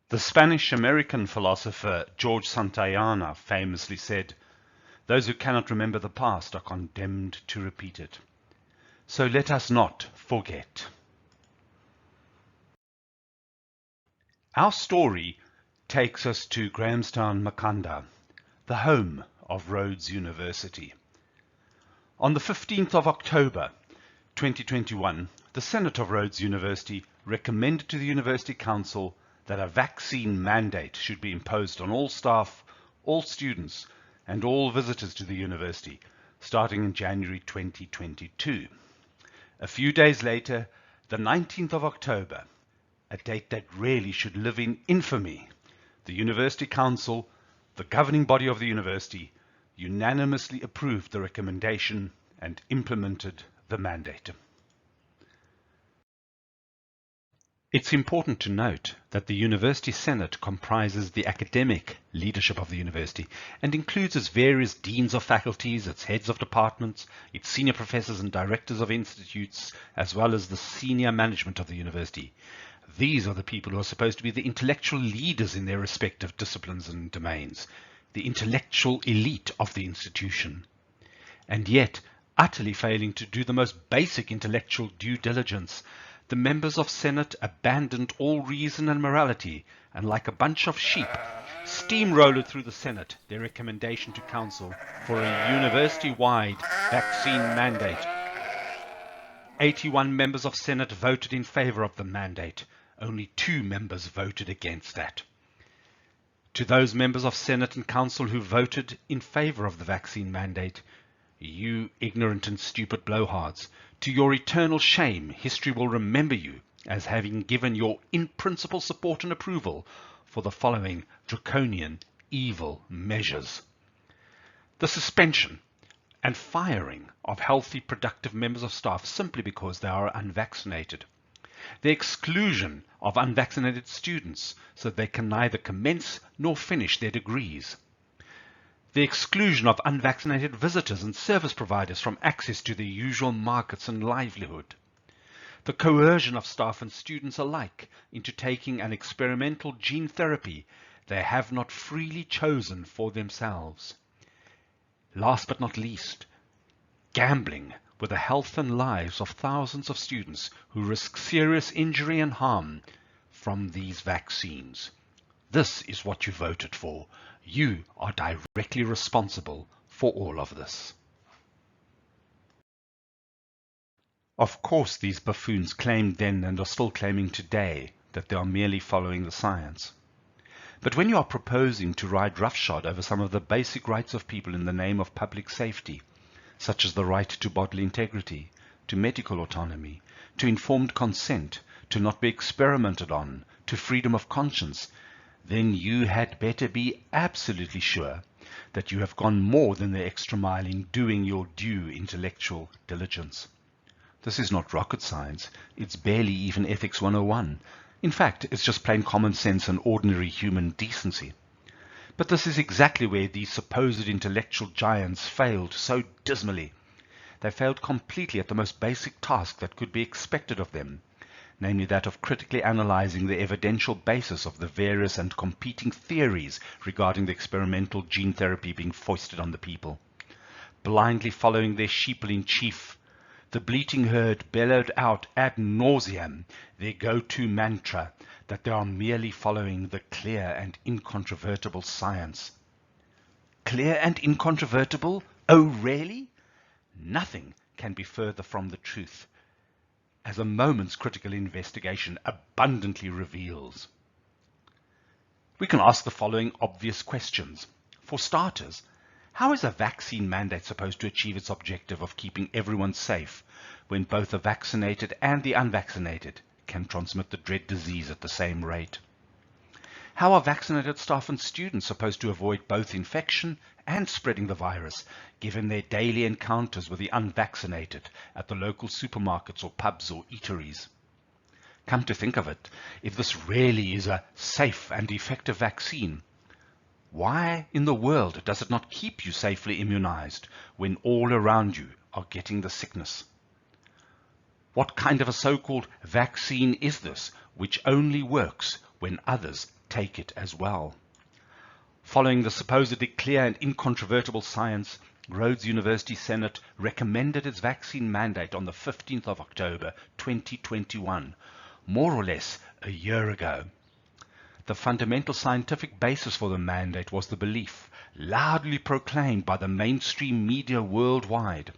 The Spanish-American philosopher George Santayana famously said, "Those who cannot remember the past are condemned to repeat it." So let us not forget. Our story takes us to Grahamstown, Makanda, the home of Rhodes University. On the 15th of October 2021, the Senate of Rhodes University recommended to the University Council that a vaccine mandate should be imposed on all staff, all students, and all visitors to the university, starting in January 2022. A few days later, the 19th of October, a date that really should live in infamy, the University Council, the governing body of the university, unanimously approved the recommendation and implemented the mandate. It's important to note that the University Senate comprises the academic leadership of the university and includes its various deans of faculties, its heads of departments, its senior professors and directors of institutes, as well as the senior management of the university. These are the people who are supposed to be the intellectual leaders in their respective disciplines and domains, the intellectual elite of the institution. And yet, utterly failing to do the most basic intellectual due diligence, the members of Senate abandoned all reason and morality, and like a bunch of sheep, steamrolled through the Senate their recommendation to Council for a university-wide vaccine mandate. 81 members of Senate voted in favor of the mandate. Only 2 members voted against that. To those members of Senate and Council who voted in favor of the vaccine mandate, you ignorant and stupid blowhards, to your eternal shame, history will remember you as having given your in-principle support and approval for the following draconian, evil measures. The suspension and firing of healthy, productive members of staff simply because they are unvaccinated. The exclusion of unvaccinated students so they can neither commence nor finish their degrees. The exclusion of unvaccinated visitors and service providers from access to their usual markets and livelihood. The coercion of staff and students alike into taking an experimental gene therapy they have not freely chosen for themselves. Last but not least, gambling with the health and lives of thousands of students who risk serious injury and harm from these vaccines. This is what you voted for. You are directly responsible for all of this. Of course, these buffoons claimed then and are still claiming today that they are merely following the science. But when you are proposing to ride roughshod over some of the basic rights of people in the name of public safety, such as the right to bodily integrity, to medical autonomy, to informed consent, to not be experimented on, to freedom of conscience, then you had better be absolutely sure that you have gone more than the extra mile in doing your due intellectual diligence. This is not rocket science. It's barely even Ethics 101. In fact, it's just plain common sense and ordinary human decency. But this is exactly where these supposed intellectual giants failed so dismally. They failed completely at the most basic task that could be expected of them, namely that of critically analyzing the evidential basis of the various and competing theories regarding the experimental gene therapy being foisted on the people. Blindly following their sheeple in chief, the bleating herd bellowed out ad nauseam their go-to mantra that they are merely following the clear and incontrovertible science. Clear and incontrovertible? Oh, really? Nothing can be further from the truth, as a moment's critical investigation abundantly reveals. We can ask the following obvious questions. For starters, how is a vaccine mandate supposed to achieve its objective of keeping everyone safe when both the vaccinated and the unvaccinated can transmit the dread disease at the same rate? How are vaccinated staff and students supposed to avoid both infection and spreading the virus, given their daily encounters with the unvaccinated at the local supermarkets or pubs or eateries? Come to think of it, if this really is a safe and effective vaccine, why in the world does it not keep you safely immunized when all around you are getting the sickness? What kind of a so-called vaccine is this, which only works when others take it as well. Following the supposedly clear and incontrovertible science, Rhodes University Senate recommended its vaccine mandate on the 15th of October 2021, more or less a year ago. The fundamental scientific basis for the mandate was the belief, loudly proclaimed by the mainstream media worldwide,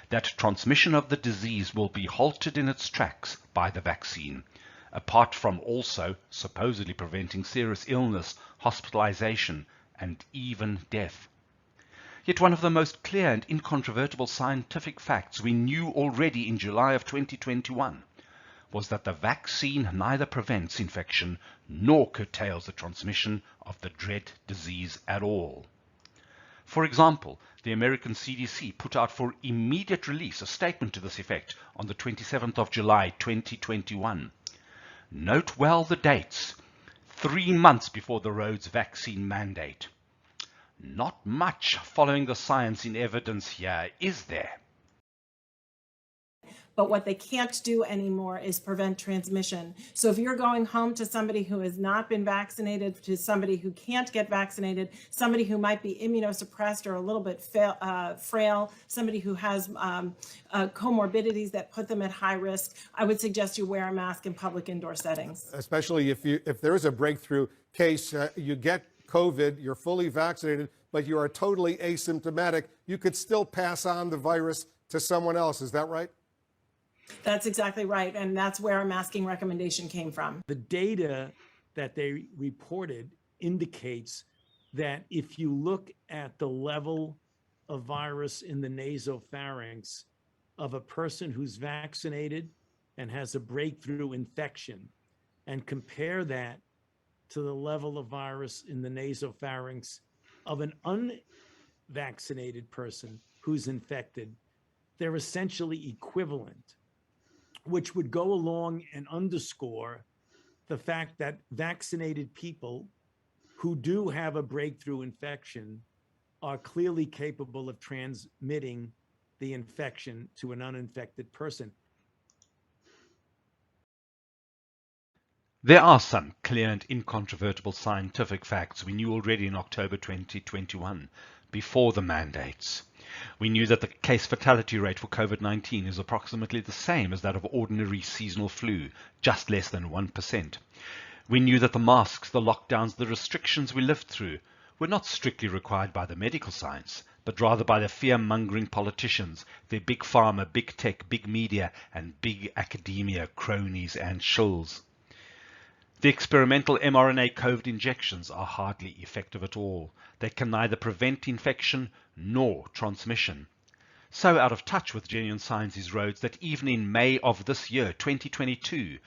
that transmission of the disease will be halted in its tracks by the vaccine, apart from also supposedly preventing serious illness, hospitalization, and even death. Yet one of the most clear and incontrovertible scientific facts we knew already in July of 2021 was that the vaccine neither prevents infection nor curtails the transmission of the dread disease at all. For example, the American CDC put out for immediate release a statement to this effect on the 27th of July 2021. Note well the dates, 3 months before the Rhodes vaccine mandate. Not much following the science in evidence here, is there? But what they can't do anymore is prevent transmission. So if you're going home to somebody who has not been vaccinated, to somebody who can't get vaccinated, somebody who might be immunosuppressed or a little bit frail, somebody who has comorbidities that put them at high risk, I would suggest you wear a mask in public indoor settings. Especially if there is a breakthrough case, you get COVID, you're fully vaccinated, but you are totally asymptomatic, you could still pass on the virus to someone else. Is that right? That's exactly right. And that's where our masking recommendation came from. The data that they reported indicates that if you look at the level of virus in the nasopharynx of a person who's vaccinated and has a breakthrough infection, and compare that to the level of virus in the nasopharynx of an unvaccinated person who's infected, they're essentially equivalent, which would go along and underscore the fact that vaccinated people who do have a breakthrough infection are clearly capable of transmitting the infection to an uninfected person. There are some clear and incontrovertible scientific facts we knew already in October 2021, before the mandates. We knew that the case fatality rate for COVID-19 is approximately the same as that of ordinary seasonal flu, just less than 1%. We knew that the masks, the lockdowns, the restrictions we lived through were not strictly required by the medical science, but rather by the fear-mongering politicians, their big pharma, big tech, big media, and big academia cronies and shills. The experimental mRNA COVID injections are hardly effective at all. They can neither prevent infection nor transmission. So out of touch with genuine science is Rhodes that even in May of this year, 2022,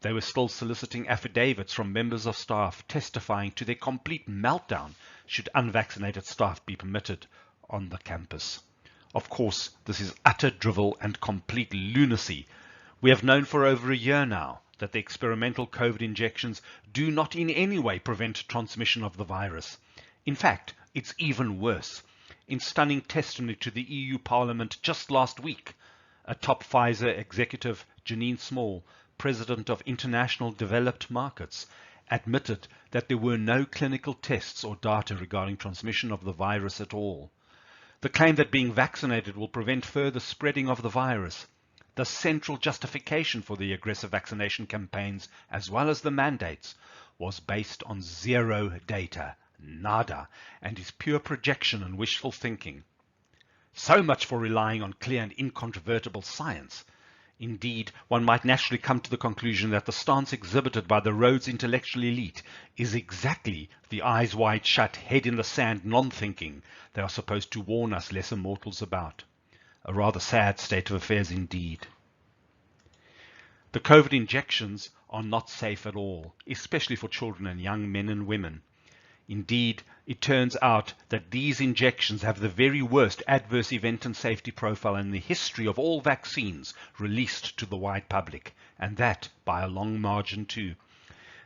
they were still soliciting affidavits from members of staff testifying to their complete meltdown should unvaccinated staff be permitted on the campus. Of course, this is utter drivel and complete lunacy. We have known for over a year now that the experimental COVID injections do not in any way prevent transmission of the virus. In fact, it's even worse. In stunning testimony to the EU Parliament just last week, a top Pfizer executive, Janine Small, president of International Developed Markets, admitted that there were no clinical tests or data regarding transmission of the virus at all. The claim that being vaccinated will prevent further spreading of the virus, the central justification for the aggressive vaccination campaigns as well as the mandates, was based on zero data, nada, and is pure projection and wishful thinking. So much for relying on clear and incontrovertible science. Indeed, one might naturally come to the conclusion that the stance exhibited by the Rhodes intellectual elite is exactly the eyes wide shut, head in the sand non-thinking they are supposed to warn us lesser mortals about. A rather sad state of affairs indeed. The COVID injections are not safe at all, especially for children and young men and women. Indeed, it turns out that these injections have the very worst adverse event and safety profile in the history of all vaccines released to the wide public, and that by a long margin too.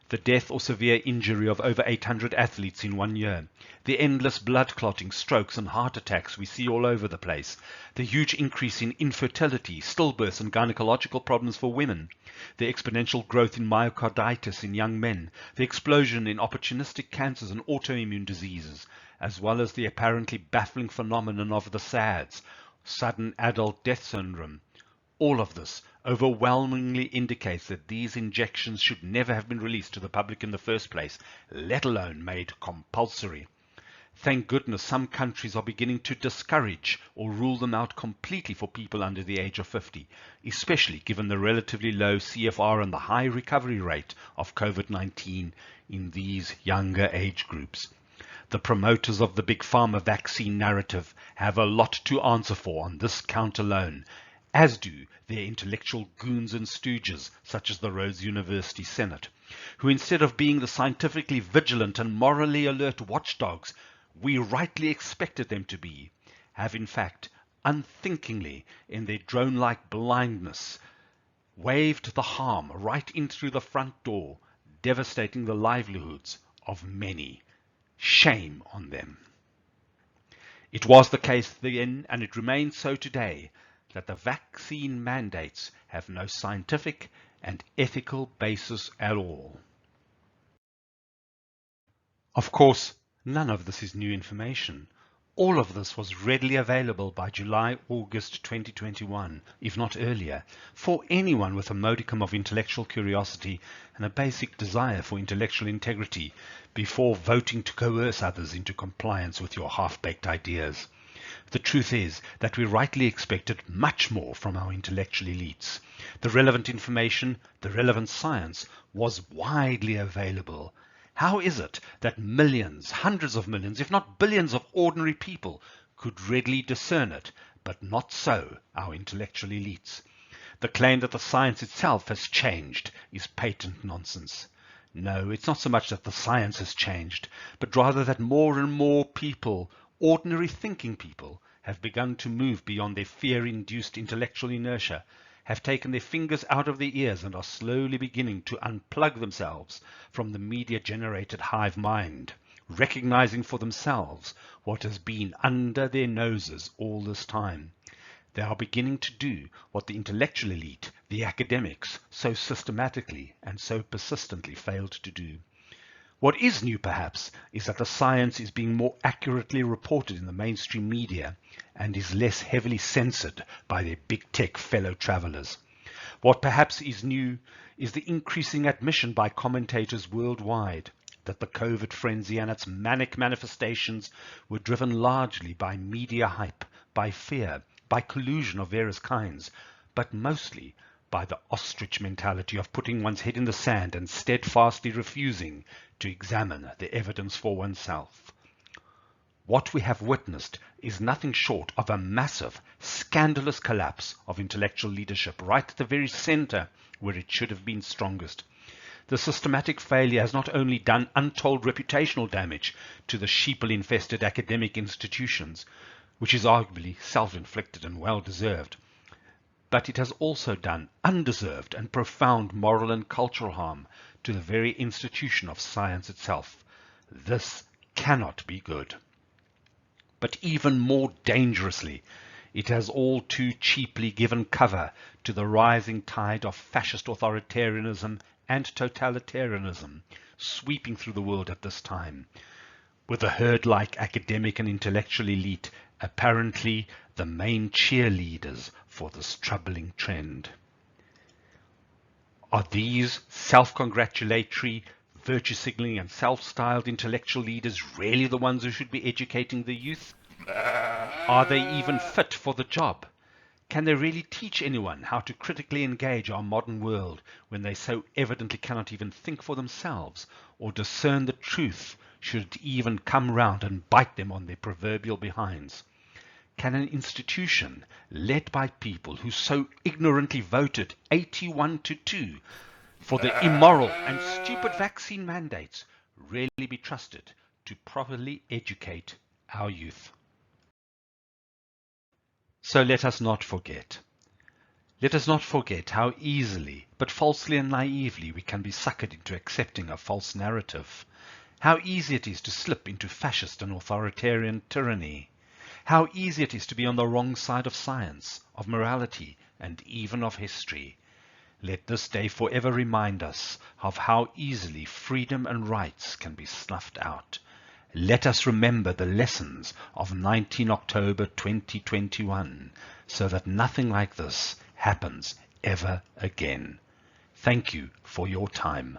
the death or severe injury of over 800 athletes in 1 year, the endless blood clotting, strokes and heart attacks we see all over the place, the huge increase in infertility, stillbirths and gynecological problems for women, the exponential growth in myocarditis in young men, the explosion in opportunistic cancers and autoimmune diseases, as well as the apparently baffling phenomenon of the SADS, sudden adult death syndrome. All of this overwhelmingly indicates that these injections should never have been released to the public in the first place, let alone made compulsory. Thank goodness some countries are beginning to discourage or rule them out completely for people under the age of 50, especially given the relatively low CFR and the high recovery rate of COVID-19 in these younger age groups. The promoters of the big pharma vaccine narrative have a lot to answer for on this count alone, as do their intellectual goons and stooges, such as the Rhodes University Senate, who instead of being the scientifically vigilant and morally alert watchdogs we rightly expected them to be, have in fact, unthinkingly, in their drone-like blindness, waved the harm right in through the front door, devastating the livelihoods of many. Shame on them. It was the case then, and it remains so today, that the vaccine mandates have no scientific and ethical basis at all. Of course, none of this is new information. All of this was readily available by July-August 2021, if not earlier, for anyone with a modicum of intellectual curiosity and a basic desire for intellectual integrity before voting to coerce others into compliance with your half-baked ideas. The truth is that we rightly expected much more from our intellectual elites. The relevant information, the relevant science, was widely available. How is it that millions, hundreds of millions, if not billions of ordinary people could readily discern it, but not so our intellectual elites? The claim that the science itself has changed is patent nonsense. No, it's not so much that the science has changed, but rather that more and more people, ordinary thinking people, have begun to move beyond their fear-induced intellectual inertia, have taken their fingers out of their ears and are slowly beginning to unplug themselves from the media-generated hive mind, recognizing for themselves what has been under their noses all this time. They are beginning to do what the intellectual elite, the academics, so systematically and so persistently failed to do. What is new, perhaps, is that the science is being more accurately reported in the mainstream media and is less heavily censored by their big tech fellow travelers. What perhaps is new is the increasing admission by commentators worldwide that the COVID frenzy and its manic manifestations were driven largely by media hype, by fear, by collusion of various kinds, but mostly by the ostrich mentality of putting one's head in the sand and steadfastly refusing to examine the evidence for oneself. What we have witnessed is nothing short of a massive, scandalous collapse of intellectual leadership right at the very center where it should have been strongest. The systematic failure has not only done untold reputational damage to the sheeple-infested academic institutions, which is arguably self-inflicted and well-deserved, but it has also done undeserved and profound moral and cultural harm to the very institution of science itself. This cannot be good. But even more dangerously, it has all too cheaply given cover to the rising tide of fascist authoritarianism and totalitarianism sweeping through the world at this time, with the herd-like academic and intellectual elite apparently the main cheerleaders for this troubling trend. Are these self-congratulatory, virtue-signaling and self-styled intellectual leaders really the ones who should be educating the youth? Are they even fit for the job? Can they really teach anyone how to critically engage our modern world when they so evidently cannot even think for themselves or discern the truth should it even come round and bite them on their proverbial behinds? Can an institution led by people who so ignorantly voted 81-2 for the immoral and stupid vaccine mandates really be trusted to properly educate our youth? So let us not forget, Let us not forget how easily, but falsely and naively, we can be suckered into accepting a false narrative. How easy it is to slip into fascist and authoritarian tyranny. How easy it is to be on the wrong side of science, of morality, and even of history. Let this day forever remind us of how easily freedom and rights can be snuffed out. Let us remember the lessons of 19 October 2021 so that nothing like this happens ever again. Thank you for your time.